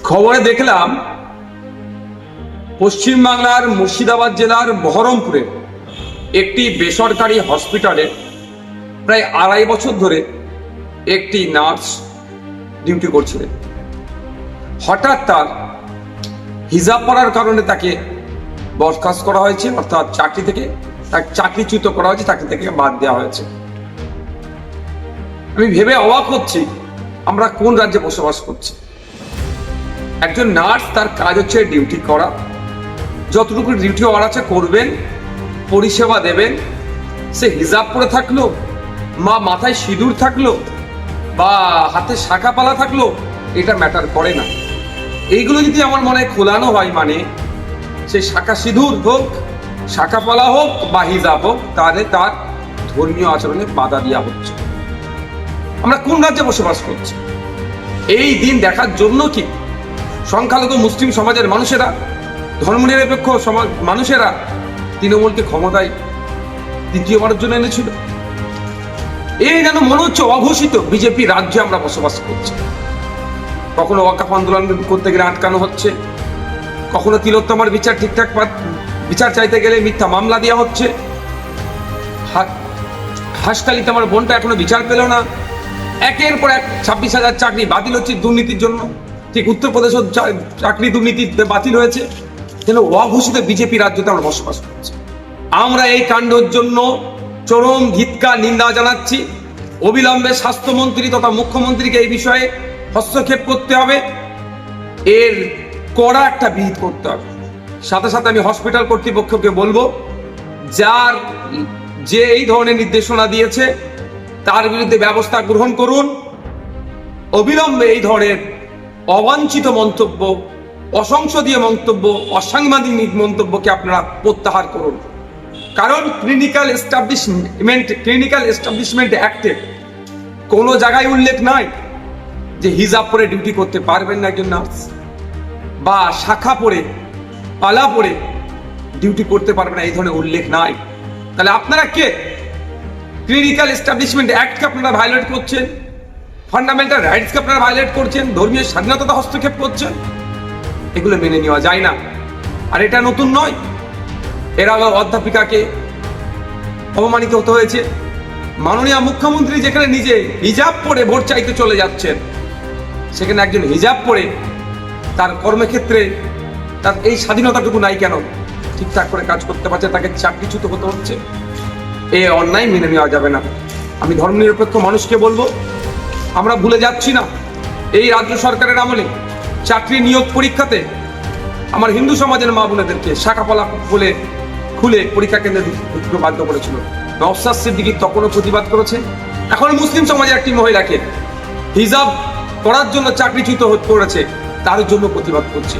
খবরে দেখলাম পশ্চিমবাংলার মুর্শিদাবাদ জেলার বহরমপুরে একটি বেসরকারি হসপিটালে প্রায় 2.5 বছর ধরে একটি নার্স ডিউটি করছিলেন। হঠাৎ তার হিজাব পরার কারণে তাকে বরখাস্ত করা হয়েছে, অর্থাৎ চাকরি থেকে তাকে চাকরিচ্যুত করা হয়েছে, চাকরি থেকে বাদ দেওয়া হয়েছে। আমি ভেবে অবাক হচ্ছি আমরা কোন রাজ্যে বসবাস করছি। একজন নার্স, তার কাজ হচ্ছে ডিউটি করা, যতটুকু ডিউটি হওয়ার আছে করবেন, পরিষেবা দেবেন। সে হিজাব পরে থাকলো, বা মাথায় সিঁদুর থাকলো, বা হাতে শাখা পালা থাকলো, এটা ম্যাটার করে না। এইগুলো যদি আমার মনে খোলানো হয়, মানে সে শাখা সিঁদুর হোক, শাখা পালা হোক বা হিজাব হোক, তাহলে তার ধর্মীয় আচরণে বাধা দেওয়া হচ্ছে। আমরা কোন রাজ্যে বসবাস করছি? এই দিন দেখার জন্য কি সংখ্যালঘু মুসলিম সমাজের মানুষেরা, ধর্মনিরপেক্ষ সমাজ মানুষেরা তৃণমূলকে ক্ষমতায় দ্বিতীয়বারের জন্য এনেছিল? এই যেন মনে হচ্ছে অঘোষিত বিজেপি রাজ্যে আমরা বসবাস করছি। কখনো ওয়াকফ আন্দোলন করতে গেলে আটকানো হচ্ছে, কখনো তিলোত্তমার বিচার ঠিকঠাক বিচার চাইতে গেলে মিথ্যা মামলা দেওয়া হচ্ছে। হাসখালিতে আমার বোনটা এখনো বিচার পেল না। একের পর এক 26,000 চাকরি বাতিল হচ্ছে দুর্নীতির জন্য। ঠিক উত্তরপ্রদেশও চাকরি দুর্নীতি বাতিল হয়েছে। যেন অঘোষিত বিজেপি রাজ্যতে আমরা বসবাস করছি। আমরা এই কাণ্ডের জন্য চরম ধিক্কার নিন্দা জানাচ্ছি। অবিলম্বে স্বাস্থ্যমন্ত্রী তথা মুখ্যমন্ত্রীকে এই বিষয়ে হস্তক্ষেপ করতে হবে, এর কড়া একটা বিহিত করতে হবে। সাথে সাথে আমি হসপিটাল কর্তৃপক্ষকে বলবো, যে এই ধরনের নির্দেশনা দিয়েছে তার বিরুদ্ধে ব্যবস্থা গ্রহণ করুন। অবিলম্বে এই ধরনের অবাঞ্ছিত মন্তব্য, অসংসদীয় মন্তব্য, অসাংবিধানিক মন্তব্যকে আপনারা প্রত্যাহার করুন। কারণ ক্লিনিক্যাল এস্টাবলিশমেন্ট অ্যাক্টে কোনো জায়গায় উল্লেখ নাই যে হিজাব পরে ডিউটি করতে পারবেন না একজন নার্স, বা শাখা পরে পালা পরে ডিউটি করতে পারবেন না, এই ধরনের উল্লেখ নাই। তাহলে আপনারা কে? ক্লিনিক্যাল এস্টাবলিশমেন্ট অ্যাক্টকে আপনারা ভায়োলেট করছেন, ফান্ডামেন্টাল রাইটসকে আপনারা ভায়োলেট করছেন, ধর্মীয় স্বাধীনতা হস্তক্ষেপ করছেন। এগুলো মেনে নেওয়া যায় না। আর এটা নতুন নয়, এর আগে অধ্যাপিকাকে অপমানিত হতে হয়েছে। মাননীয় মুখ্যমন্ত্রী যেখানে নিজে হিজাব পরে ভোট চাইতে চলে যাচ্ছেন, সেখানে একজন হিজাব পরে তার কর্মক্ষেত্রে তার এই স্বাধীনতাটুকু নাই কেন? ঠিকঠাক করে কাজ করতে পারছে, তাকে চাকরিচ্যুত হতে হচ্ছে। এই অন্যায় মেনে নেওয়া যাবে না। আমি ধর্মনিরপেক্ষ মানুষকে বলবো, আমরা ভুলে যাচ্ছি না এই রাজ্য সরকারের আমলে চাকরি নিয়োগ পরীক্ষাতে আমার হিন্দু সমাজের মা বোনেদেরকে শাখাপালা বলে খুলে পরীক্ষা কেন্দ্রে ঢুকতে বাধ্য করেছিল। নওশাদ সিদ্দিকী তখনও প্রতিবাদ করেছে। এখন মুসলিম সমাজের একটি মহিলাকে হিজাব করার জন্য চাকরিচ্যুত করেছে, তার জন্য প্রতিবাদ করছে।